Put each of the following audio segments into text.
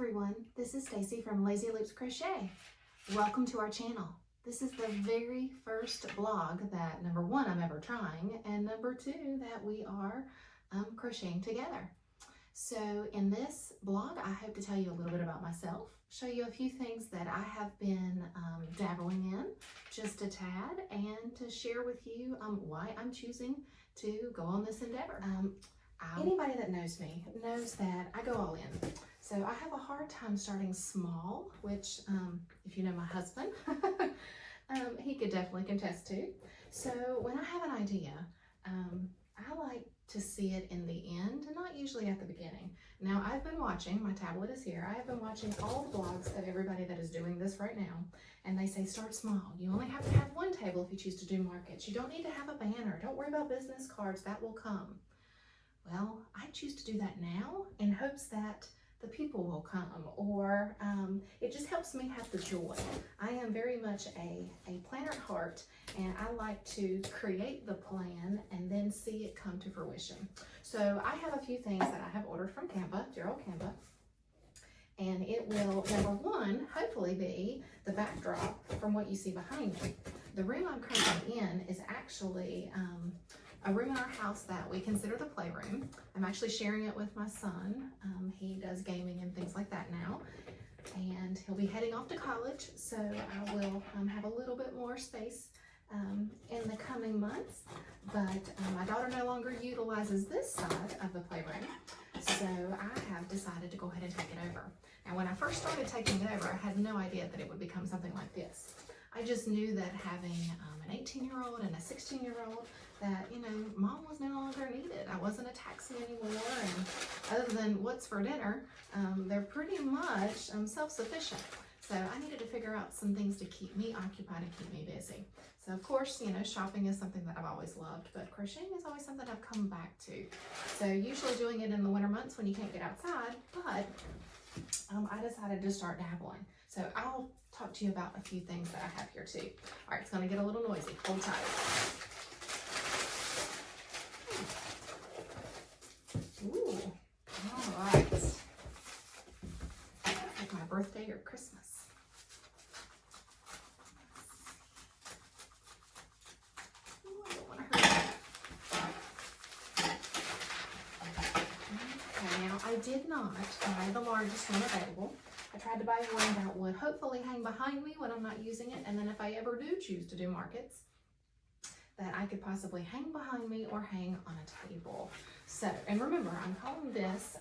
everyone, this is Stacy from Lazy Loops Crochet. Welcome to our channel. This is the very first blog that number one, I'm ever trying, and number two, that we are crocheting together. So in this blog, I hope to tell you a little bit about myself, show you a few things that I have been dabbling in just a tad, and to share with you why I'm choosing to go on this endeavor. Anybody that knows me knows that I go all in. So I have a hard time starting small, which if you know my husband, he could definitely contest to. So when I have an idea, I like to see it in the end, and not usually at the beginning. Now I've been watching, my tablet is here, I have been watching all the blogs of everybody that is doing this right now, and they say start small. You only have to have one table if you choose to do markets. You don't need to have a banner. Don't worry about business cards, that will come. Well, I choose to do that now in hopes that the people will come, or it just helps me have the joy. I am very much a planner at heart, and I like to create the plan and then see it come to fruition. So I have a few things that I have ordered from Canva, Gerald Canva, and it will, number one, hopefully be the backdrop from what you see behind me. The room I'm currently in is actually a room in our house that we consider the playroom. I'm actually sharing it with my son. He does gaming and things like that now, and he'll be heading off to college, so I will have a little bit more space in the coming months, but my daughter no longer utilizes this side of the playroom, so I have decided to go ahead and take it over. And when I first started taking it over, I had no idea that it would become something like this. I just knew that having an 18-year-old and a 16-year-old, that, you know, mom was no longer needed. I wasn't a taxi anymore, and other than what's for dinner, they're pretty much self-sufficient. So I needed to figure out some things to keep me occupied and keep me busy. So of course, you know, shopping is something that I've always loved, but crocheting is always something I've come back to. So usually doing it in the winter months when you can't get outside, but I decided to start dabbling. So I'll talk to you about a few things that I have here too. All right, it's gonna get a little noisy, hold tight. Ooh, all right. Like my birthday or Christmas. Ooh, I don't want to hurt it. Okay, now I did not buy the largest one available. I tried to buy one that would hopefully hang behind me when I'm not using it, and then if I ever do choose to do markets, that I could possibly hang behind me or hang on a table. So, and remember, I'm calling this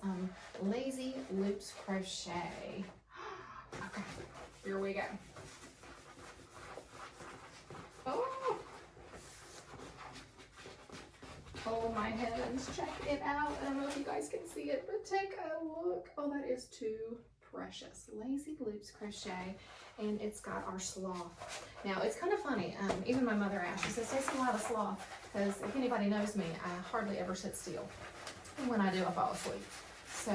Lazy Loops Crochet. Okay, here we go. Oh my heavens, check it out. I don't know if you guys can see it, but take a look. Oh, that is too precious. Lazy Loops Crochet, and it's got our sloth. Now, it's kind of funny. Even my mother asked, she says, Stacy, why the sloth? Because if anybody knows me, I hardly ever sit still. And when I do, I fall asleep. So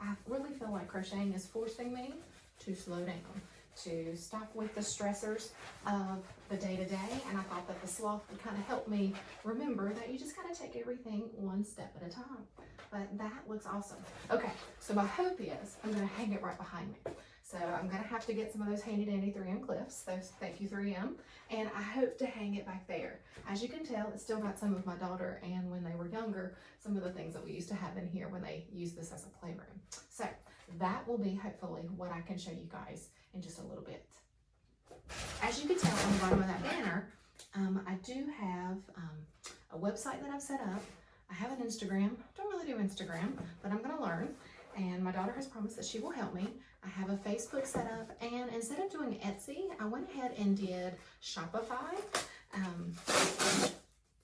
I really feel like crocheting is forcing me to slow down, to stop with the stressors of the day-to-day, and I thought that the sloth would kind of help me remember that you just kind of take everything one step at a time. But that looks awesome. Okay, so my hope is I'm going to hang it right behind me. So I'm going to have to get some of those handy-dandy 3M clips, those thank you 3M, and I hope to hang it back there. As you can tell, it's still got some of my daughter, and when they were younger, some of the things that we used to have in here when they used this as a playroom. So that will be hopefully what I can show you guys in just a little bit. As you can tell on the bottom of that banner, I do have a website that I've set up. I have an Instagram. Don't really do Instagram, but I'm going to learn. And my daughter has promised that she will help me. I have a Facebook set up, and instead of doing Etsy, I went ahead and did Shopify.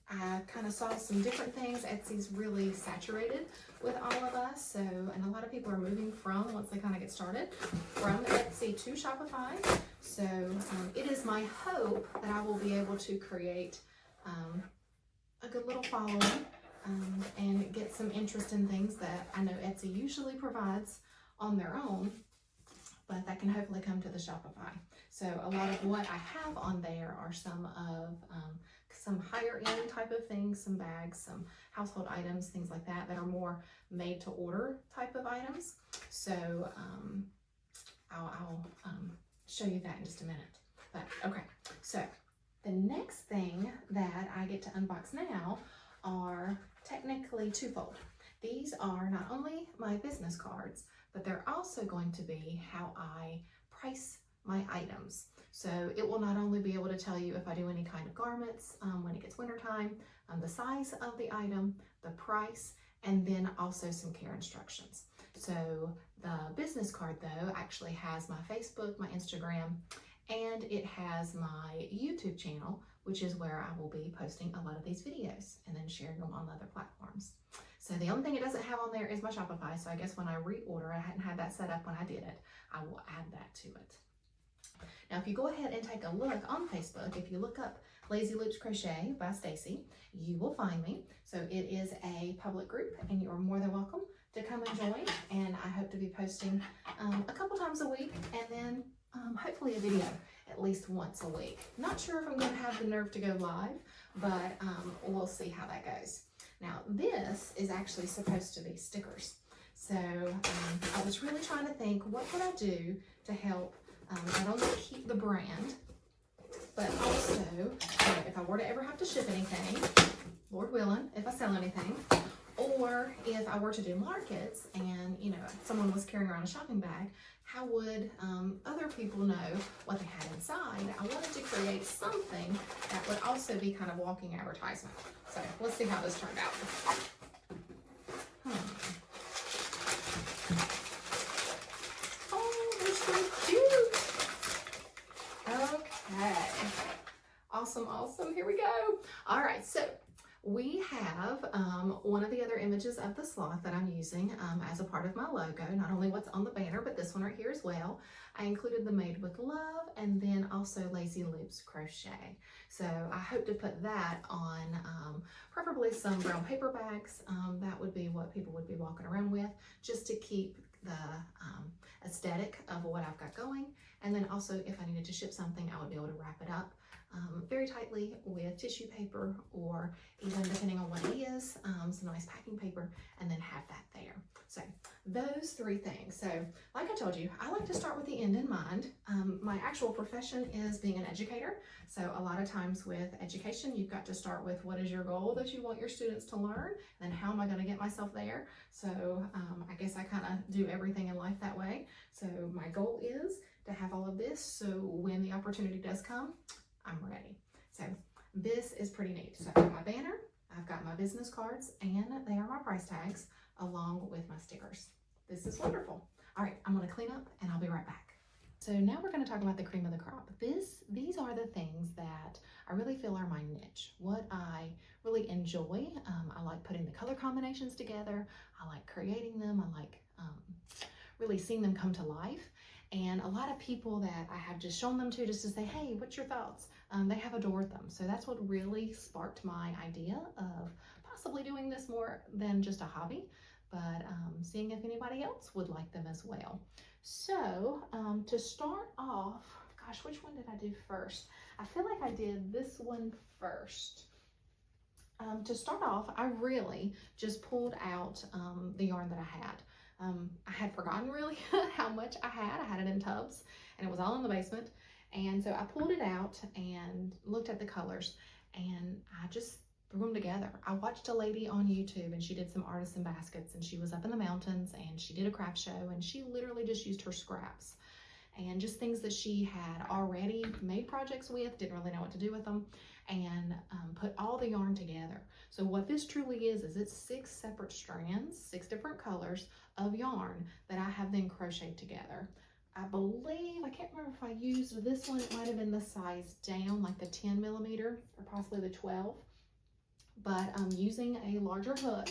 I kind of saw some different things. Etsy's really saturated with all of us, so, and a lot of people are moving from, once they kind of get started, from Etsy to Shopify. So it is my hope that I will be able to create a good little following and get some interest in things that I know Etsy usually provides on their own, but that can hopefully come to the Shopify. So a lot of what I have on there are some of some higher end type of things, some bags, some household items, things like that, that are more made to order type of items. So I'll show you that in just a minute. But okay, so the next thing that I get to unbox now are technically twofold. These are not only my business cards, but they're also going to be how I price my items. So it will not only be able to tell you if I do any kind of garments when it gets wintertime, the size of the item, the price, and then also some care instructions. So the business card though actually has my Facebook, my Instagram, and it has my YouTube channel, which is where I will be posting a lot of these videos and then sharing them on other platforms. So the only thing it doesn't have on there is my Shopify. So I guess when I reorder, I hadn't had that set up when I did it, I will add that to it. Now, if you go ahead and take a look on Facebook, if you look up Lazy Loops Crochet by Stacy, you will find me. So it is a public group and you are more than welcome to come and join. And I hope to be posting a couple times a week and then hopefully a video at least once a week. Not sure if I'm going to have the nerve to go live, but we'll see how that goes. Now, this is actually supposed to be stickers. So I was really trying to think, what could I do to help not only keep the brand, but also if I were to ever have to ship anything, Lord willing, if I sell anything, or if I were to do markets and, you know, someone was carrying around a shopping bag, how would other people know what they had inside? I wanted to create something that would also be kind of walking advertisement. So let's see how this turned out. Oh, they're so cute. Okay. Awesome, awesome. Here we go. All right, so we have one of the other images of the sloth that I'm using as a part of my logo, not only what's on the banner, but this one right here as well. I included the Made with Love and then also Lazy Loops Crochet. So I hope to put that on preferably some brown paper bags. That would be what people would be walking around with, just to keep the aesthetic of what I've got going. And then also if I needed to ship something, I would be able to wrap it up very tightly with tissue paper, or even depending on what it is, some nice packing paper, and then have that there. So those three things. So like I told you, I like to start with the end in mind. My actual profession is being an educator. So a lot of times with education, you've got to start with what is your goal that you want your students to learn, and how am I going to get myself there? So I guess I kind of do everything in life that way. So my goal is to have all of this, so when the opportunity does come, I'm ready. So this is pretty neat. So I've got my banner, I've got my business cards, and they are my price tags along with my stickers. This is wonderful. All right, I'm gonna clean up and I'll be right back. So now we're gonna talk about the cream of the crop. These are the things that I really feel are my niche, what I really enjoy. I like putting the color combinations together. I like creating them. I like really seeing them come to life. And a lot of people that I have just shown them to, just to say, hey, what's your thoughts? They have adored them. So that's what really sparked my idea of possibly doing this more than just a hobby, but seeing if anybody else would like them as well. So to start off, gosh, which one did I do first? I feel like I did this one first. To start off, I really just pulled out the yarn that I had. I had forgotten really how much I had. I had it in tubs and it was all in the basement. And so I pulled it out and looked at the colors and I just threw them together. I watched a lady on YouTube and she did some artisan baskets, and she was up in the mountains and she did a craft show, and she literally just used her scraps and just things that she had already made projects with, didn't really know what to do with them, and put all the yarn together. So what this truly is it's 6 separate strands, 6 different colors of yarn that I have then crocheted together. I believe, I can't remember if I used this one, it might have been the size down, like the 10 millimeter or possibly the 12, but using a larger hook,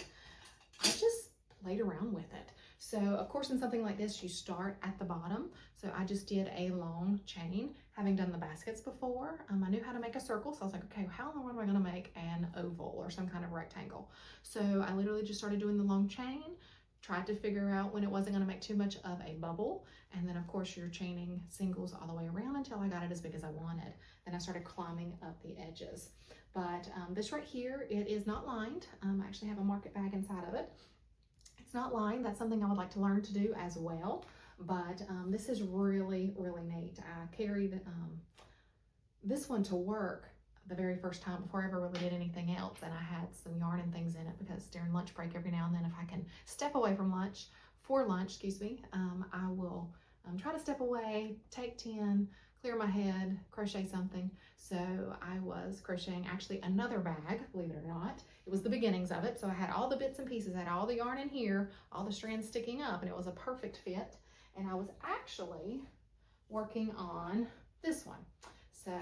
I just played around with it. So of course in something like this, you start at the bottom. So I just did a long chain, having done the baskets before. I knew how to make a circle, so I was like, okay, how in the world am I gonna make an oval or some kind of rectangle? So I literally just started doing the long chain, tried to figure out when it wasn't gonna make too much of a bubble. And then of course you're chaining singles all the way around until I got it as big as I wanted. Then I started climbing up the edges. But this right here, it is not lined. I actually have a market bag inside of it. It's not lined. That's something I would like to learn to do as well. But this is really, really neat. I carried this one to work the very first time before I ever really did anything else, and I had some yarn and things in it because during lunch break every now and then, if I can step away from lunch, excuse me, I will try to step away, take 10, clear my head, crochet something. So I was crocheting actually another bag, believe it or not. It was the beginnings of it, so I had all the bits and pieces, I had all the yarn in here, all the strands sticking up, and it was a perfect fit. And I was actually working on this one. So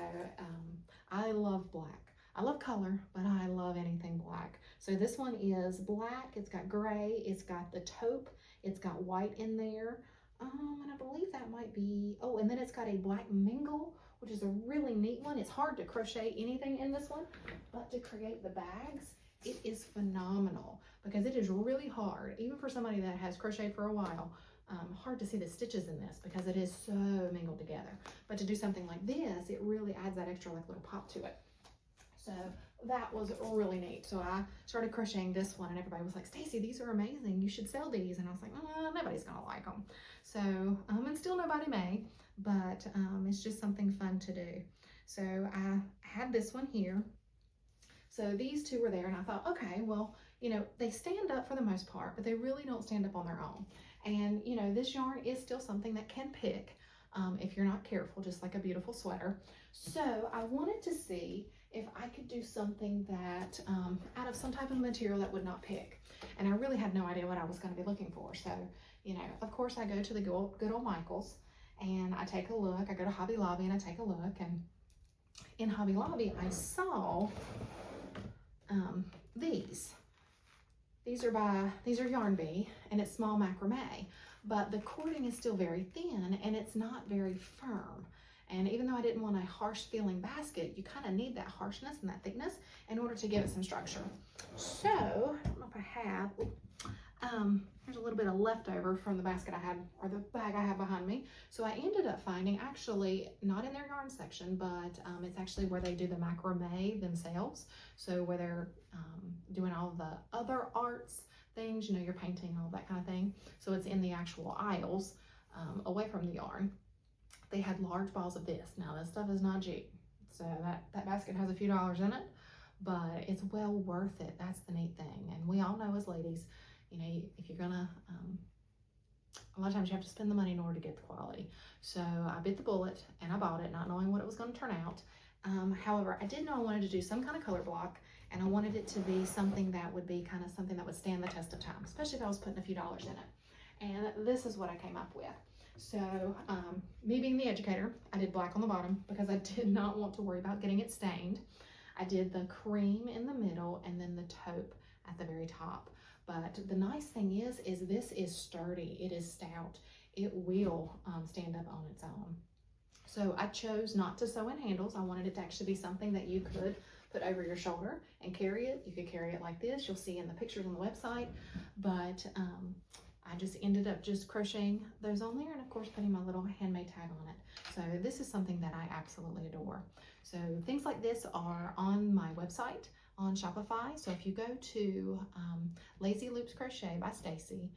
I love black. I love color, but I love anything black. So this one is black, it's got gray, it's got the taupe, it's got white in there. And I believe that might be, oh, and then it's got a black mingle, which is a really neat one. It's hard to crochet anything in this one, but to create the bags, it is phenomenal because it is really hard, even for somebody that has crocheted for a while. Hard to see the stitches in this because it is so mingled together. But to do something like this, it really adds that extra like little pop to it. So that was really neat. So I started crocheting this one and everybody was like, Stacy, these are amazing. You should sell these. And I was like, nobody's gonna like them. So, and still nobody may, but it's just something fun to do. So I had this one here. So these two were there and I thought, okay, well, you know, they stand up for the most part, but they really don't stand up on their own. And, you know, this yarn is still something that can pick if you're not careful, just like a beautiful sweater. So I wanted to see if I could do something that out of some type of material that would not pick. And I really had no idea what I was going to be looking for. So, you know, of course I go to the good old Michael's and I take a look. I go to Hobby Lobby and I take a look. And in Hobby Lobby, I saw these. These are Yarn Bee, and it's small macrame, but the cording is still very thin and it's not very firm. And even though I didn't want a harsh feeling basket, you kind of need that harshness and that thickness in order to give it some structure. So, I don't know if I have, there's a little bit of leftover from the basket I had, or the bag I have behind me. So I ended up finding, actually, not in their yarn section, but it's actually where they do the macrame themselves. So where they're doing all the other arts things, you know, you're painting, all that kind of thing. So it's in the actual aisles, away from the yarn. They had large balls of this. Now this stuff is not cheap. So that basket has a few dollars in it, but it's well worth it. That's the neat thing. And we all know as ladies, you know, if you're gonna, a lot of times you have to spend the money in order to get the quality. So I bit the bullet and I bought it, not knowing what it was gonna turn out. However, I did know I wanted to do some kind of color block, and I wanted it to be something that would be kind of something that would stand the test of time, especially if I was putting a few dollars in it. And this is what I came up with. So me being the educator, I did black on the bottom because I did not want to worry about getting it stained. I did the cream in the middle and then the taupe at the very top. But the nice thing is this is sturdy, it is stout, it will stand up on its own. So I chose not to sew in handles. I wanted it to actually be something that you could put over your shoulder and carry it. You could carry it like this. You'll see in the pictures on the website. But I just ended up just crocheting those on there and of course putting my little handmade tag on it. So this is something that I absolutely adore. So things like this are on my website on Shopify. So if you go to Lazy Loops Crochet by Stacy,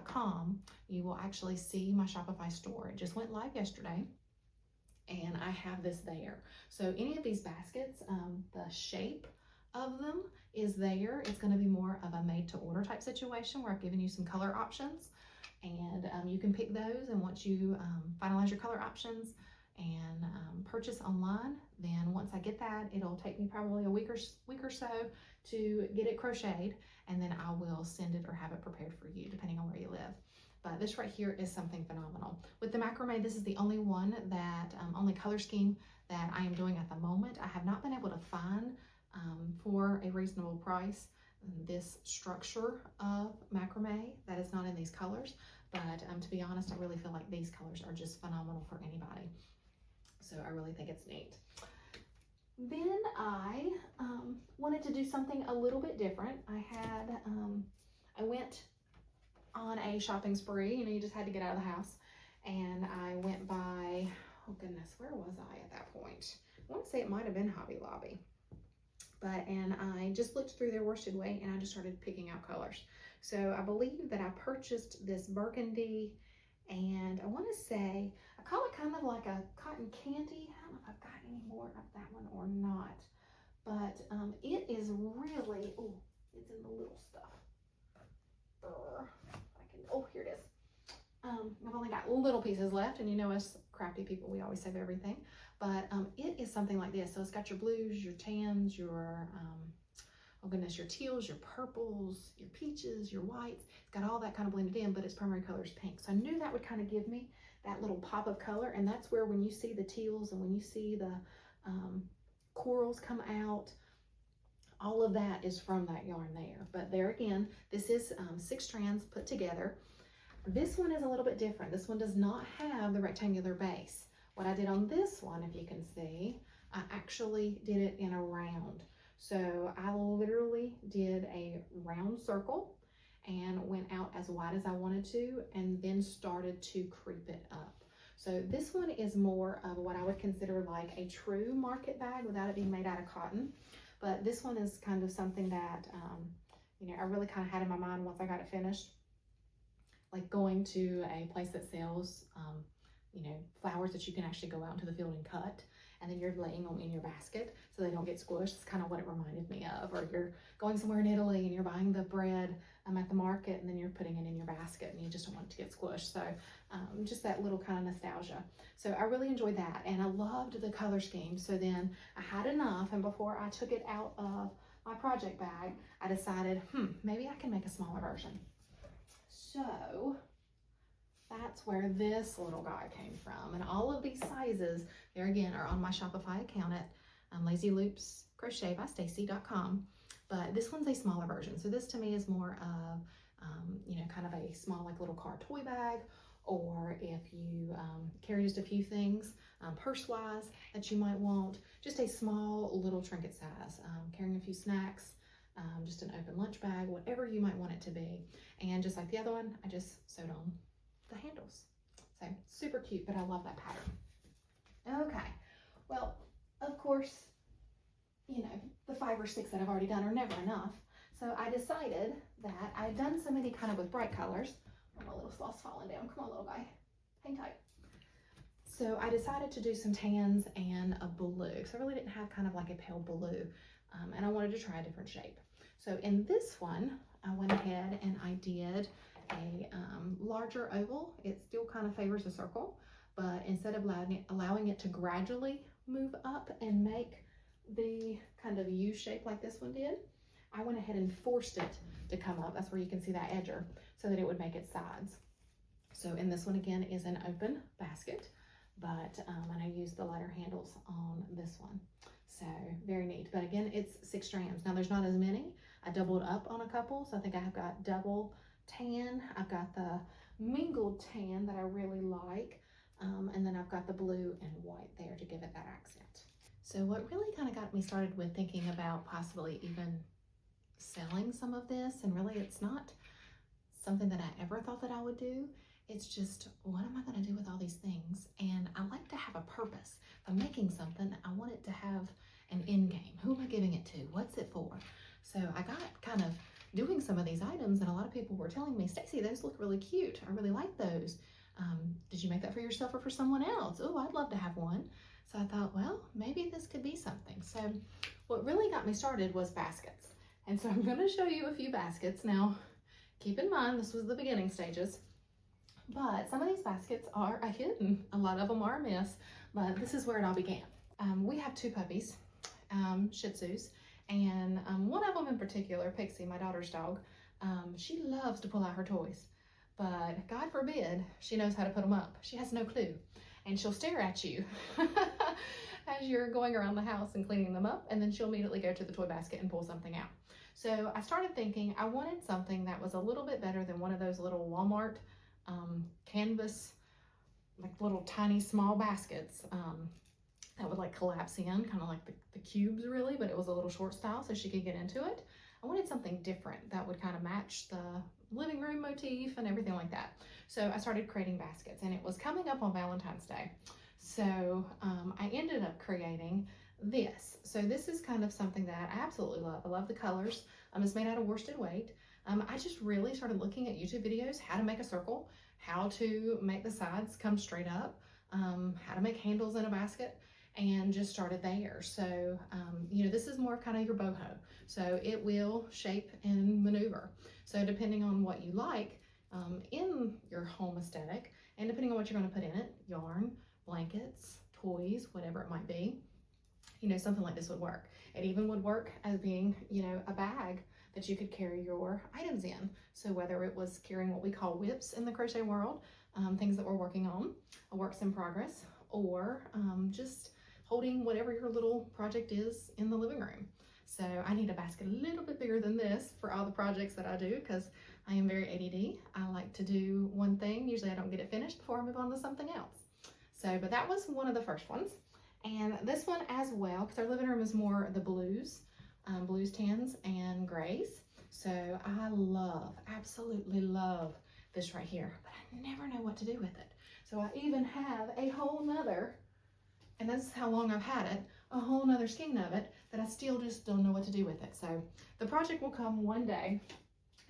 .com, you will actually see my Shopify store. It just went live yesterday and I have this there. So any of these baskets, the shape of them is there. It's going to be more of a made to order type situation where I've given you some color options, and you can pick those, and once you finalize your color options and purchase online, then once I get that, it'll take me probably a week or so to get it crocheted, and then I will send it or have it prepared for you depending on where you live. But this right here is something phenomenal. With the macrame, this is the only one that, only color scheme that I am doing at the moment. I have not been able to find for a reasonable price this structure of macrame that is not in these colors. But to be honest, I really feel like these colors are just phenomenal for anybody. So I really think it's neat. Then I wanted to do something a little bit different. I went on a shopping spree. You know, you just had to get out of the house. And I went by, oh goodness, where was I at that point? I want to say it might have been Hobby Lobby. And I just looked through their worsted weight and I just started picking out colors. So I believe that I purchased this burgundy, and I want to say, I call it kind of like a cotton candy. I don't know if I've got any more of that one or not, but it is really, oh, it's in the little stuff. Oh, here it is. I've only got little pieces left, and you know us crafty people, we always save everything. But it is something like this. So it's got your blues, your tans, your, oh goodness, your teals, your purples, your peaches, your whites. It's got all that kind of blended in, but its primary color is pink. So I knew that would kind of give me that little pop of color, and that's where when you see the teals and when you see the corals come out, all of that is from that yarn there. But there again, this is 6 strands put together. This one is a little bit different. This one does not have the rectangular base. What I did on this one, if you can see, I actually did it in a round. So I literally did a round circle and went out as wide as I wanted to, and then started to creep it up. So this one is more of what I would consider like a true market bag without it being made out of cotton. But this one is kind of something that, you know, I really kind of had in my mind once I got it finished, like going to a place that sells, you know, flowers that you can actually go out into the field and cut, and then you're laying them in your basket so they don't get squished. It's kind of what it reminded me of. Or you're going somewhere in Italy and you're buying the bread at the market, and then you're putting it in your basket and you just don't want it to get squished. So just that little kind of nostalgia. So I really enjoyed that, and I loved the color scheme. So then I had enough, and before I took it out of my project bag, I decided, maybe I can make a smaller version. So that's where this little guy came from. And all of these sizes, there again, are on my Shopify account at Lazy Loops Crochet by Stacy.com. But this one's a smaller version. So this to me is more of, you know, kind of a small, like little car toy bag, or if you carry just a few things, purse-wise, that you might want, just a small little trinket size, carrying a few snacks, just an open lunch bag, whatever you might want it to be. And just like the other one, I just sewed on the handles. So super cute, but I love that pattern. Okay, well, of course, you know, the 5 or 6 that I've already done are never enough. So I decided that I'd done so many kind of with bright colors. Oh, my little sloth's falling down. Come on, little guy. Hang tight. So I decided to do some tans and a blue. So I really didn't have kind of like a pale blue. And I wanted to try a different shape. So in this one, I went ahead and I did a larger oval. It still kind of favors a circle, but instead of allowing it to gradually move up and make the kind of U shape like this one did, I went ahead and forced it to come up. That's where you can see that edger, so that it would make its sides. So in this one again is an open basket, but and I used the lighter handles on this one. So very neat. But again, it's 6 strands. Now there's not as many. I doubled up on a couple, so I think I have got double tan. I've got the mingled tan that I really like, and then I've got the blue and white there to give it that accent. So what really kind of got me started with thinking about possibly even selling some of this, and really it's not something that I ever thought that I would do. It's just, what am I going to do with all these things? And I like to have a purpose. If I'm making something, I want it to have an end game. Who am I giving it to? What's it for? So I got kind of doing some of these items, and a lot of people were telling me, Stacy, those look really cute. I really like those. Did you make that for yourself or for someone else? Oh, I'd love to have one. So I thought, well, maybe this could be something. So what really got me started was baskets. And so I'm going to show you a few baskets. Now, keep in mind, this was the beginning stages, but some of these baskets are a hidden. A lot of them are a miss, but this is where it all began. We have 2 puppies, Shih Tzus, and one of them in particular, Pixie, my daughter's dog, she loves to pull out her toys, but God forbid she knows how to put them up. She has no clue, and she'll stare at you as you're going around the house and cleaning them up, and then she'll immediately go to the toy basket and pull something out. So I started thinking I wanted something that was a little bit better than one of those little Walmart canvas, like little tiny small baskets that would like collapse in, kind of like the cubes really, but it was a little short style so she could get into it. I wanted something different that would kind of match the living room motif and everything like that. So I started creating baskets, and it was coming up on Valentine's Day. So I ended up creating this. So this is kind of something that I absolutely love. I love the colors. It's made out of worsted weight. I just really started looking at YouTube videos, how to make a circle, how to make the sides come straight up, how to make handles in a basket, and just started there. So, you know, this is more kind of your boho. So it will shape and maneuver. So depending on what you like in your home aesthetic, and depending on what you're going to put in it, yarn, blankets, toys, whatever it might be, you know, something like this would work. It even would work as being, you know, a bag that you could carry your items in. So whether it was carrying what we call whips in the crochet world, things that we're working on, a works in progress, or just holding whatever your little project is in the living room. So I need a basket a little bit bigger than this for all the projects that I do, because I am very ADD. I like to do one thing. Usually I don't get it finished before I move on to something else. So, but that was one of the first ones. And this one as well, because our living room is more the blues, blues, tans, and grays. So I love, absolutely love this right here, but I never know what to do with it. So I even have a whole nother, and this is how long I've had it, a whole nother skein of it that I still just don't know what to do with it. So the project will come one day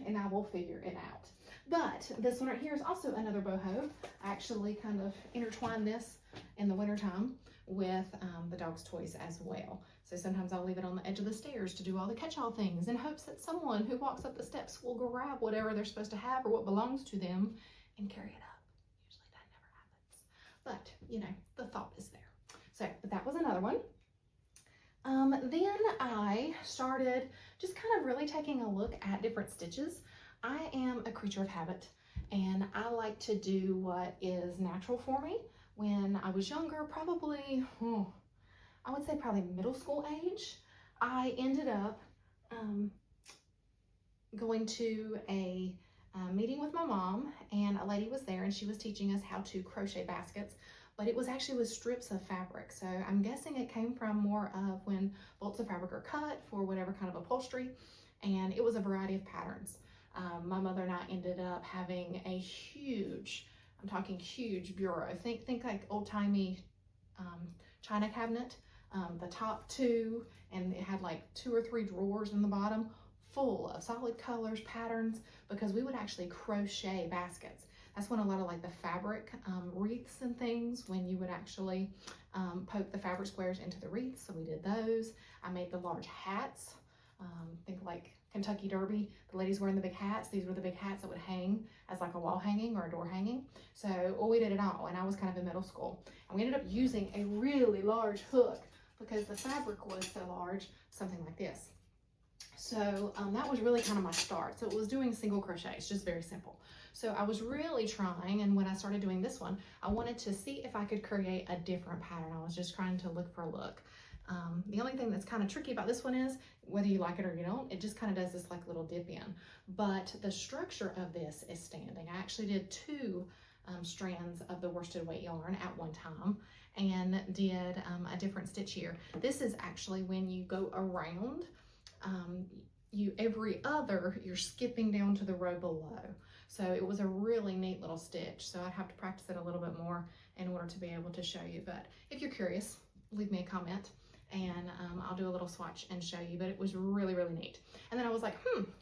and I will figure it out. But this one right here is also another boho. I actually kind of intertwine this in the wintertime with the dog's toys as well. So sometimes I'll leave it on the edge of the stairs to do all the catch-all things in hopes that someone who walks up the steps will grab whatever they're supposed to have or what belongs to them and carry it up. Usually that never happens. But, you know, the thought is there. So, but that was another one. Then I started just kind of really taking a look at different stitches. I am a creature of habit, and I like to do what is natural for me. When I was younger, probably, I would say probably middle school age, I ended up going to a meeting with my mom, and a lady was there and she was teaching us how to crochet baskets, but it was actually with strips of fabric. So I'm guessing it came from more of when bolts of fabric are cut for whatever kind of upholstery, and it was a variety of patterns. My mother and I ended up having a huge, I'm talking huge bureau. Think like old-timey china cabinet, the top two, and it had like 2 or 3 drawers in the bottom full of solid colors, patterns, because we would actually crochet baskets. That's when a lot of like the fabric wreaths and things, when you would actually poke the fabric squares into the wreaths. So we did those. I made the large hats. Think like Kentucky Derby, the ladies wearing the big hats. These were the big hats that would hang as like a wall hanging or a door hanging. So we did it all, and I was kind of in middle school. And we ended up using a really large hook because the fabric was so large, something like this. So that was really kind of my start. So it was doing single crochet. It's just very simple. So I was really trying, and when I started doing this one, I wanted to see if I could create a different pattern. I was just trying to look for a look. The only thing that's kind of tricky about this one is, whether you like it or you don't, it just kind of does this like little dip in. But the structure of this is standing. I actually did 2 strands of the worsted weight yarn at one time, and did a different stitch here. This is actually when you go around, you're skipping down to the row below. So it was a really neat little stitch. So I'd have to practice it a little bit more in order to be able to show you. But if you're curious, leave me a comment, and I'll do a little swatch and show you. But it was really, really neat. And then I was like,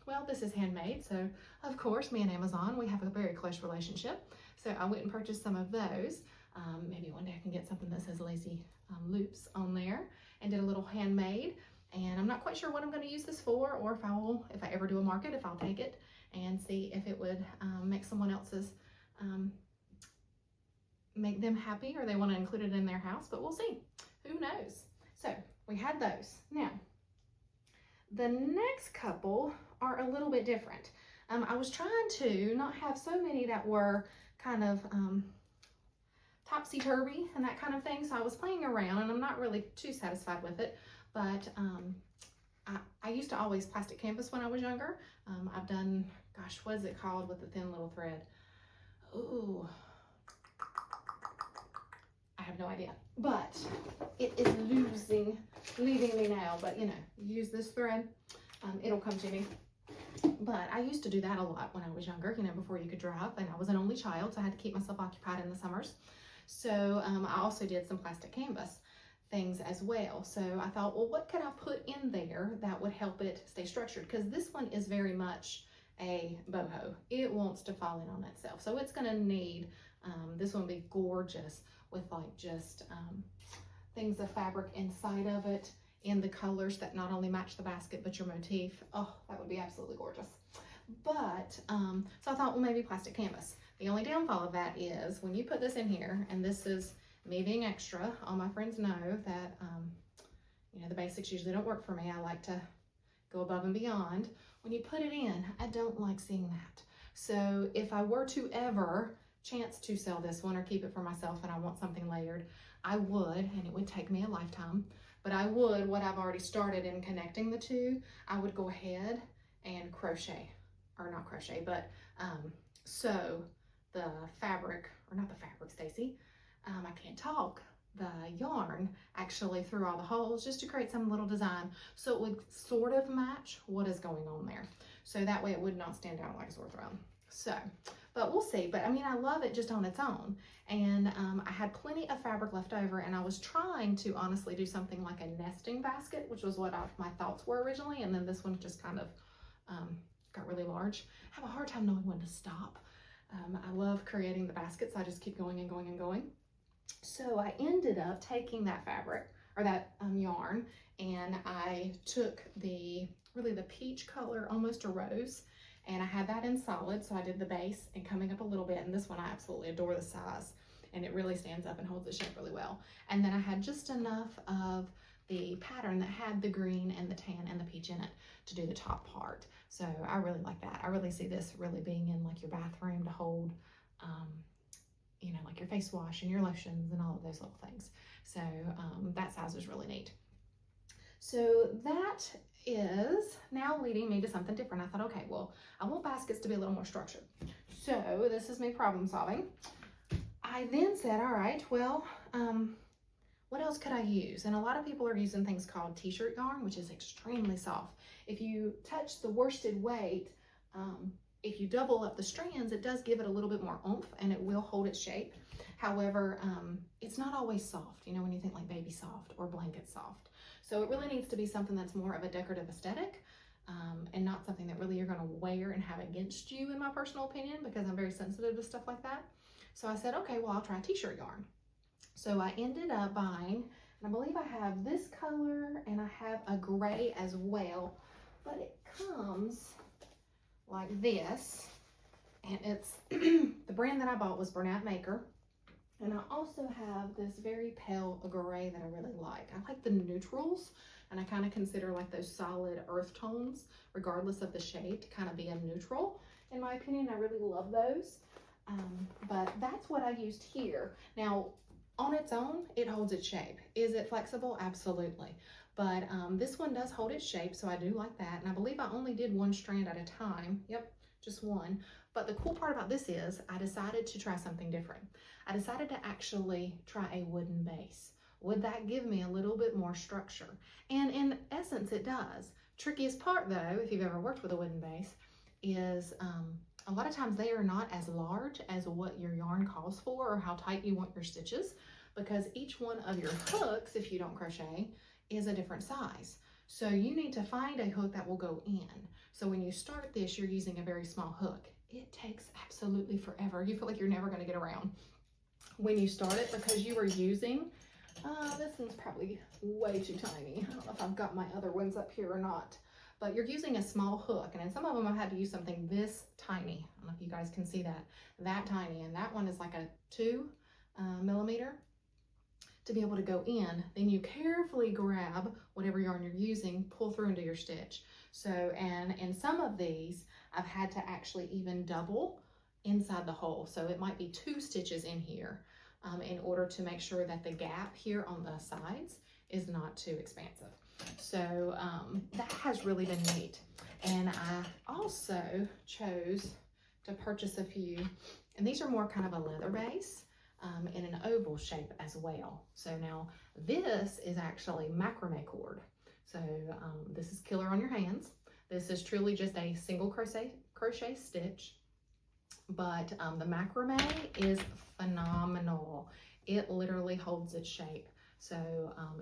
well, this is handmade. So of course, me and Amazon, we have a very close relationship. So I went and purchased some of those. Maybe one day I can get something that says Lazy Loops on there, and did a little handmade. And I'm not quite sure what I'm going to use this for, or if I ever do a market, if I'll take it and see if it would make someone else's, make them happy, or they want to include it in their house, but we'll see. Who knows? So we had those. Now, the next couple are a little bit different. I was trying to not have so many that were kind of topsy-turvy and that kind of thing. So I was playing around, and I'm not really too satisfied with it. But I used to always plastic canvas when I was younger. I've done, gosh, what is it called with the thin little thread? Ooh, I have no idea. But it is leaving me now. But you know, use this thread, it'll come to me. But I used to do that a lot when I was younger, you know, before you could drive, and I was an only child, so I had to keep myself occupied in the summers. So I also did some plastic canvas. things as well. So I thought, well, what could I put in there that would help it stay structured? Because this one is very much a boho. It wants to fall in on itself. So it's gonna need, this one would be gorgeous with like just things of fabric inside of it in the colors that not only match the basket, but your motif. Oh, that would be absolutely gorgeous. But, so I thought, well, maybe plastic canvas. The only downfall of that is when you put this in here, and this is me being extra, all my friends know that, you know, the basics usually don't work for me. I like to go above and beyond. When you put it in, I don't like seeing that. So if I were to ever chance to sell this one or keep it for myself and I want something layered, I would, and it would take me a lifetime, but I would, what I've already started in connecting the two, I would go ahead and crochet, or not crochet, but sew the fabric, or not the fabric, Stacy, I can't talk, the yarn actually through all the holes just to create some little design so it would sort of match what is going on there. So that way it would not stand out like a sore thumb. So, but we'll see. But I mean, I love it just on its own. And I had plenty of fabric left over, and I was trying to honestly do something like a nesting basket, which was what my thoughts were originally. And then this one just kind of got really large. I have a hard time knowing when to stop. I love creating the baskets. I just keep going and going and going. So I ended up taking that fabric, or that yarn, and I took really the peach color, almost a rose, and I had that in solid, so I did the base and coming up a little bit, and this one I absolutely adore the size, and it really stands up and holds its shape really well. And then I had just enough of the pattern that had the green and the tan and the peach in it to do the top part. So I really like that. I really see this really being in like your bathroom to hold, you know, like your face wash and your lotions and all of those little things. So that size was really neat. So that is now leading me to something different. I thought, okay, well, I want baskets to be a little more structured. So this is me problem solving. I then said, all right, well, what else could I use? And a lot of people are using things called t-shirt yarn, which is extremely soft. If you touch the worsted weight, if you double up the strands, it does give it a little bit more oomph and it will hold its shape. However, it's not always soft, you know, when you think like baby soft or blanket soft. So it really needs to be something that's more of a decorative aesthetic and not something that really you're going to wear and have against you, in my personal opinion, because I'm very sensitive to stuff like that. So I said, okay, well, I'll try t-shirt yarn. So I ended up buying, and I believe I have this color and I have a gray as well, but it comes like this, and it's the brand that I bought was Bernat Maker, and I also have this very pale gray that I really like. I like the neutrals, and I kind of consider like those solid earth tones, regardless of the shade, to kind of be a neutral. In my opinion, I really love those, but that's what I used here. Now, on its own, it holds its shape. Is it flexible? Absolutely. But this one does hold its shape, so I do like that. And I believe I only did one strand at a time. Yep, just one. But the cool part about this is I decided to try something different. I decided to actually try a wooden base. Would that give me a little bit more structure? And in essence, it does. Trickiest part, though, if you've ever worked with a wooden base, is a lot of times they are not as large as what your yarn calls for or how tight you want your stitches, because each one of your hooks, if you don't crochet, is a different size. So you need to find a hook that will go in. So when you start this, you're using a very small hook. It takes absolutely forever. You feel like you're never going to get around when you start it, because you are using, this one's probably way too tiny. I don't know if I've got my other ones up here or not, but you're using a small hook. And in some of them, I've had to use something this tiny. I don't know if you guys can see that tiny. And that one is like a 2 millimeter. To be able to go in, then you carefully grab whatever yarn you're using, pull through into your stitch. So, and in some of these, I've had to actually even double inside the hole. So it might be 2 stitches in here in order to make sure that the gap here on the sides is not too expansive. So that has really been neat. And I also chose to purchase a few, and these are more kind of a leather base. In an oval shape as well. So now this is actually macrame cord. So this is killer on your hands. This is truly just a single crochet stitch, but the macrame is phenomenal. It literally holds its shape So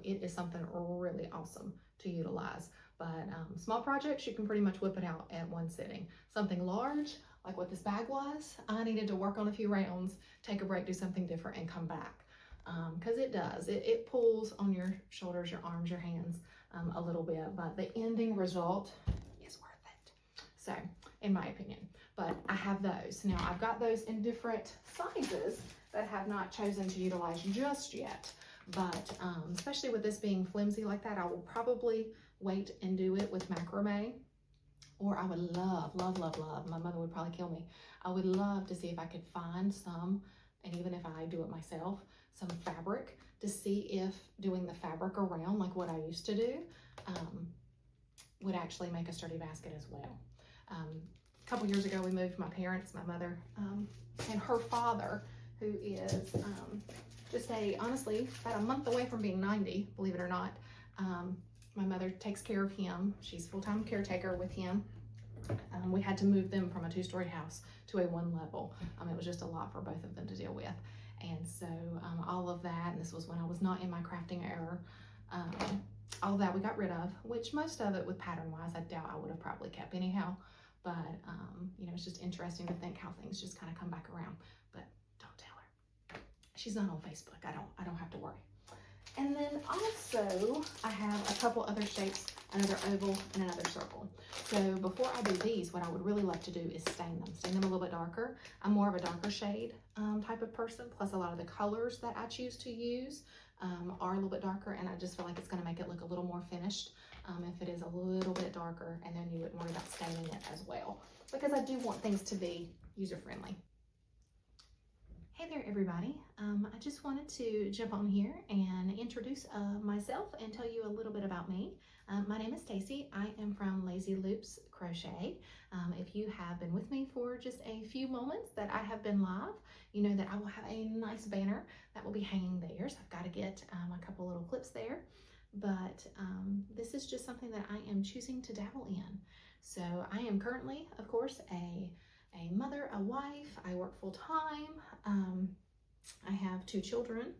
it is something really awesome to utilize. But small projects, you can pretty much whip it out at one sitting. Something large, like what this bag was, I needed to work on a few rounds, take a break, do something different, and come back. Because it does. It pulls on your shoulders, your arms, your hands a little bit, but the ending result is worth it. So, in my opinion. But I have those. Now, I've got those in different sizes that I have not chosen to utilize just yet. But especially with this being flimsy like that, I will probably wait and do it with macrame. Or I would love, my mother would probably kill me. I would love to see if I could find some, and even if I do it myself, some fabric to see if doing the fabric around like what I used to do would actually make a sturdy basket as well. A couple years ago, we moved, my parents, my mother, and her father, who is just honestly, about a month away from being 90, believe it or not. My mother takes care of him. She's full-time caretaker with him. We had to move them from a 2-story house to a 1 level. It was just a lot for both of them to deal with. And so all of that, and this was when I was not in my crafting era, all of that we got rid of, which most of it with pattern-wise, I doubt I would have probably kept anyhow. But, you know, it's just interesting to think how things just kind of come back around. But don't tell her. She's not on Facebook. I don't have to worry. And then also, I have a couple other shapes, another oval and another circle. So before I do these, what I would really like to do is stain them a little bit darker. I'm more of a darker shade type of person, plus a lot of the colors that I choose to use are a little bit darker, and I just feel like it's going to make it look a little more finished if it is a little bit darker, and then you wouldn't worry about staining it as well, because I do want things to be user-friendly. Hey there, everybody. I just wanted to jump on here and introduce myself and tell you a little bit about me. My name is Stacy. I am from Lazy Loops Crochet. If you have been with me for just a few moments that I have been live, you know that I will have a nice banner that will be hanging there. So I've got to get a couple little clips there. But this is just something that I am choosing to dabble in. So I am currently, of course, a mother, a wife. I work full-time. I have 2 children.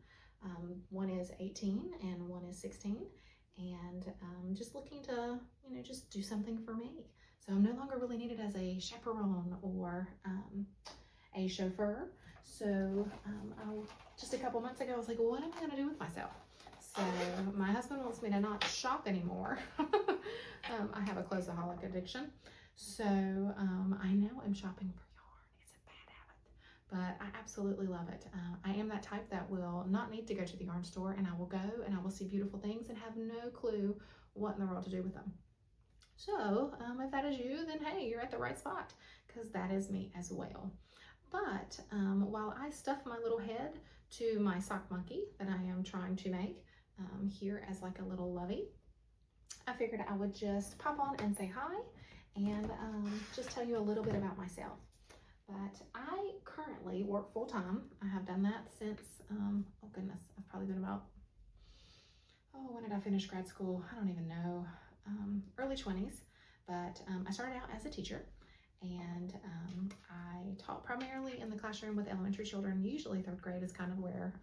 One is 18 and one is 16, and just looking to, you know, just do something for me. So I'm no longer really needed as a chaperone or a chauffeur. So just a couple months ago, I was like, well, what am I going to do with myself? So my husband wants me to not shop anymore. I have a clothesaholic addiction. So I now am shopping for yarn. It's a bad habit, but I absolutely love it. I am that type that will not need to go to the yarn store, and I will go and I will see beautiful things and have no clue what in the world to do with them. So if that is you, then hey, you're at the right spot, because that is me as well. But while I stuff my little head to my sock monkey that I am trying to make here as like a little lovey, I figured I would just pop on and say hi and just tell you a little bit about myself. But I currently work full-time. I have done that since, oh goodness, I've probably been about, when did I finish grad school? I don't even know, early 20s. But I started out as a teacher, and I taught primarily in the classroom with elementary children. Usually 3rd grade is kind of where,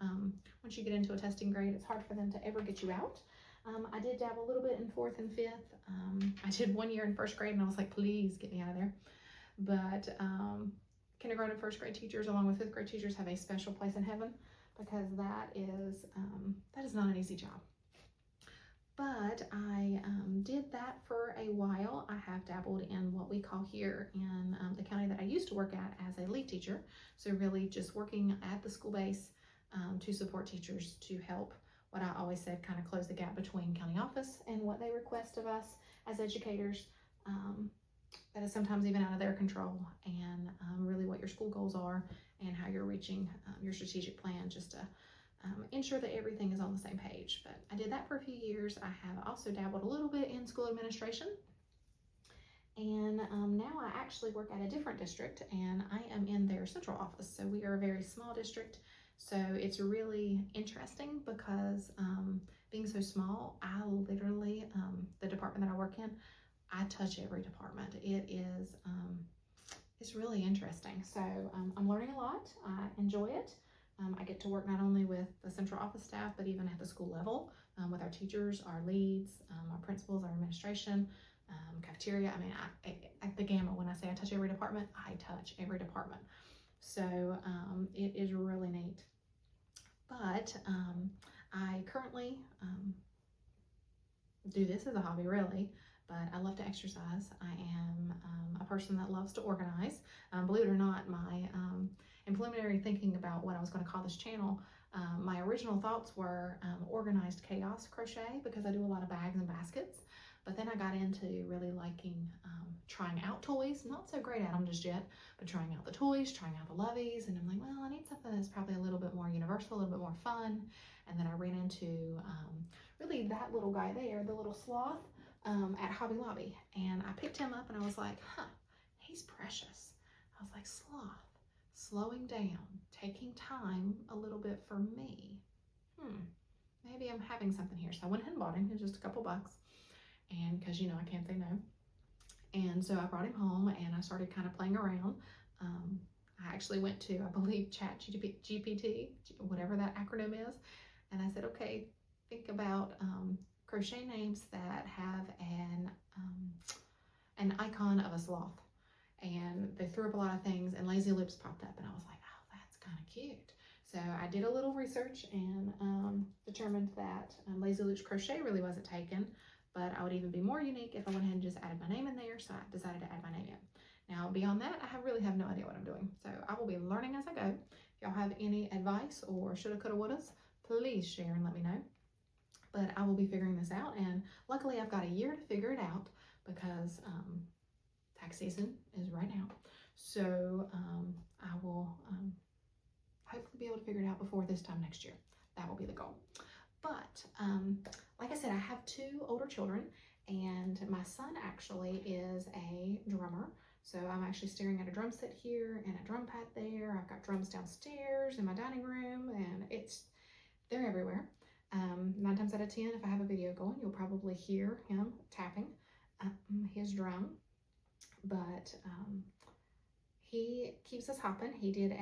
once you get into a testing grade, it's hard for them to ever get you out. I did dabble a little bit in 4th and 5th. I did 1 year in 1st grade, and I was like, please get me out of there. But kindergarten and 1st grade teachers, along with 5th grade teachers, have a special place in heaven, because that is not an easy job. But I did that for a while. I have dabbled in what we call here in the county that I used to work at as a lead teacher. So really just working at the school base to support teachers, to help, what I always said, kind of close the gap between county office and what they request of us as educators. That is sometimes even out of their control, and really what your school goals are and how you're reaching your strategic plan, just to ensure that everything is on the same page. But I did that for a few years. I have also dabbled a little bit in school administration, and now I actually work at a different district, and I am in their central office. So we are a very small district, so it's really interesting because being so small, I literally, the department that I work in, I touch every department. It is, it's really interesting. So I'm learning a lot. I enjoy it. I get to work not only with the central office staff, but even at the school level with our teachers, our leads, our principals, our administration, cafeteria. I mean, the gamut. When I say I touch every department, I touch every department. So it is really neat. But I currently do this as a hobby, really, but I love to exercise. I am a person that loves to organize. Believe it or not, my in preliminary thinking about what I was going to call this channel, my original thoughts were organized chaos crochet, because I do a lot of bags and baskets. But then I got into really liking trying out toys. Not so great at them just yet, but trying out the toys, trying out the loveys, and I'm like, well, I need something that's probably a little bit more universal, a little bit more fun. And then I ran into really that little guy there, the little sloth, at Hobby Lobby, and I picked him up and I was like, huh, he's precious. I was like, sloth, slowing down, taking time a little bit for me. Maybe I'm having something here. So I went ahead and bought him. It was just a couple bucks, and because you know I can't say no. And so I brought him home and I started kind of playing around. I actually went to, I believe, ChatGPT, whatever that acronym is, and I said, okay, think about crochet names that have an icon of a sloth. And they threw up a lot of things, and Lazy Lips popped up, and I was like, oh, that's kind of cute. So I did a little research and determined that Lazy Lips Crochet really wasn't taken, but I would even be more unique if I went ahead and just added my name in there. So I decided to add my name in. Now, beyond that, I really have no idea what I'm doing. So I will be learning as I go. If y'all have any advice or shoulda, coulda, wouldas, please share and let me know. But I will be figuring this out, and luckily I've got a year to figure it out, because tax season is right now. So I will hopefully be able to figure it out before this time next year. That will be the goal. But like I said, I have 2 older children, and my son actually is a drummer. So I'm actually staring at a drum set here and a drum pad there. I've got drums downstairs in my dining room, and they're everywhere. 9 times out of 10, if I have a video going, you'll probably hear him tapping his drum. But he keeps us hopping. He did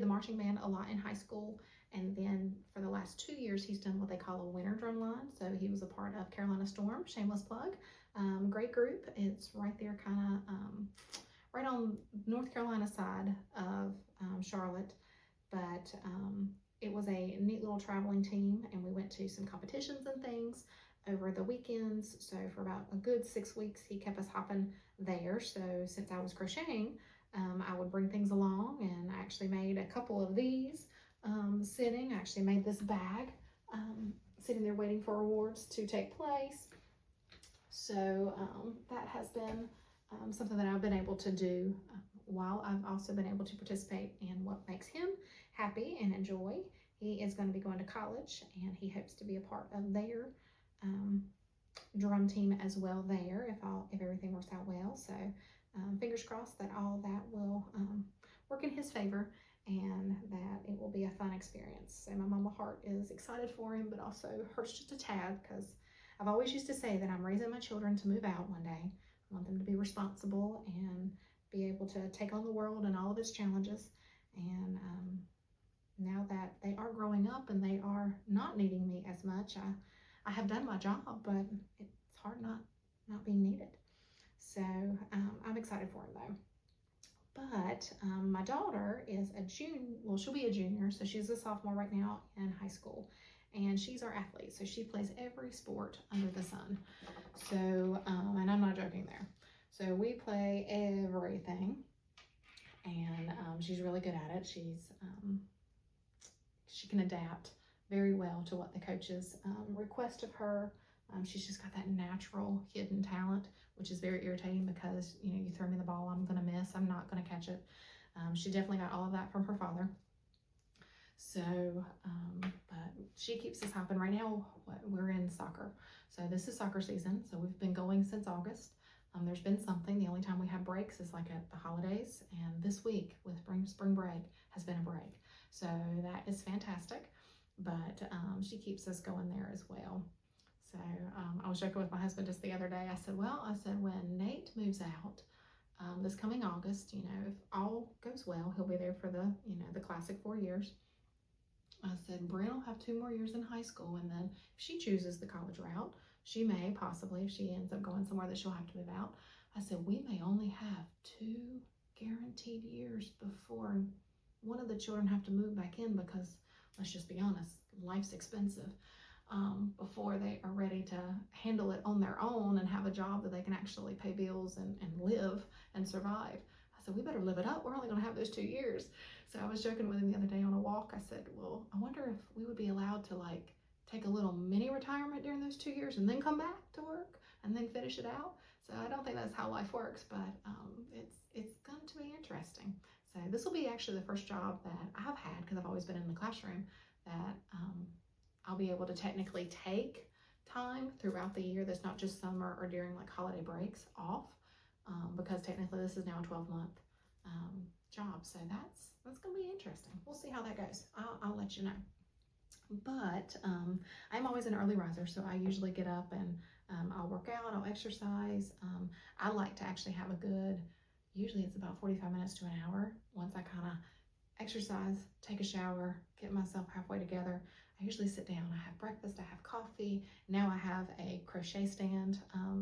the marching band a lot in high school, and then for the last 2 years, he's done what they call a winter drum line. So he was a part of Carolina Storm, shameless plug. Great group. It's right there, kind of right on North Carolina side of Charlotte, but it was a neat little traveling team, and we went to some competitions and things over the weekends. So for about a good 6 weeks, he kept us hopping there. So since I was crocheting, I would bring things along, and I actually made a couple of these sitting. I actually made this bag sitting there waiting for awards to take place. So that has been something that I've been able to do while I've also been able to participate in what makes him happy and enjoy. He is going to be going to college, and he hopes to be a part of their drum team as well there, if everything works out well. So fingers crossed that all that will work in his favor, and that it will be a fun experience. So my mama heart is excited for him, but also hurts just a tad, because I've always used to say that I'm raising my children to move out one day. I want them to be responsible and be able to take on the world and all of its challenges. And now that they are growing up and they are not needing me as much, I have done my job, but it's hard not being needed. So I'm excited for him though. But my daughter is a junior, well, she'll be a junior, so she's a sophomore right now in high school, and she's our athlete, so she plays every sport under the sun. So, and I'm not joking there. So we play everything, and she's really good at it. She can adapt very well to what the coaches request of her. She's just got that natural hidden talent, which is very irritating, because you throw me the ball, I'm gonna miss, I'm not gonna catch it. She definitely got all of that from her father. So but she keeps us hopping. Right now we're in soccer, so this is soccer season, so we've been going since August. There's been something. The only time we have breaks is like at the holidays, and this week with spring break has been a break, so that is fantastic. But she keeps us going there as well. So I was joking with my husband just the other day. I said, when Nate moves out, this coming August. You know, if all goes well, he'll be there for the, you know, the classic 4 years. I said, Brian will have 2 more years in high school, and then if she chooses the college route, she may possibly, if she ends up going somewhere that she'll have to move out. I said, we may only have 2 guaranteed years before one of the children have to move back in, because let's just be honest, life's expensive, before they are ready to handle it on their own and have a job that they can actually pay bills and live and survive. I said, we better live it up. We're only going to have those 2 years. So I was joking with him the other day on a walk. I said, well, I wonder if we would be allowed to like take a little mini retirement during those 2 years and then come back to work and then finish it out. So I don't think that's how life works, but it's going to be interesting. So this will be actually the first job that I've had, because I've always been in the classroom, that I'll be able to technically take time throughout the year that's not just summer or during like holiday breaks off, because technically this is now a 12-month job. So that's going to be interesting. We'll see how that goes. I'll let you know. But I'm always an early riser, so I usually get up and I'll work out, I'll exercise. I like to actually have a good, usually it's about 45 minutes to an hour. Once I kind of exercise, take a shower, get myself halfway together, I usually sit down. I have breakfast, I have coffee. Now I have a crochet stand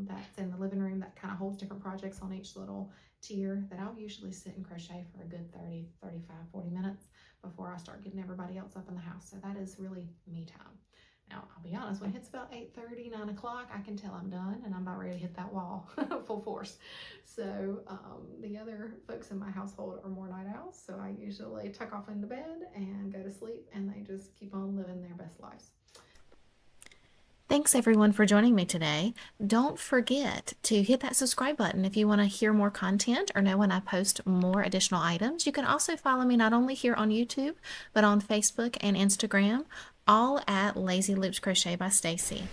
that's in the living room that kind of holds different projects on each little tier, that I'll usually sit and crochet for a good 30, 35, 40 minutes before I start getting everybody else up in the house. So that is really me time. Now, I'll be honest, when it hits about 8:30, 9 o'clock, I can tell I'm done and I'm about ready to hit that wall full force. So the other folks in my household are more night owls, so I usually tuck off into bed and go to sleep, and they just keep on living their best lives. Thanks everyone for joining me today. Don't forget to hit that subscribe button if you want to hear more content or know when I post more additional items. You can also follow me not only here on YouTube, but on Facebook and Instagram, all at Lazy Loops Crochet by Stacy.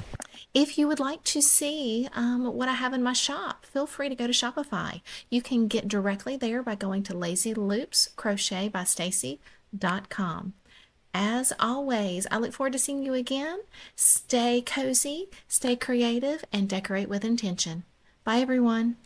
If you would like to see what I have in my shop, feel free to go to Shopify. You can get directly there by going to lazyloopscrochetbystacy.com. As always, I look forward to seeing you again. Stay cozy, stay creative, and decorate with intention. Bye, everyone.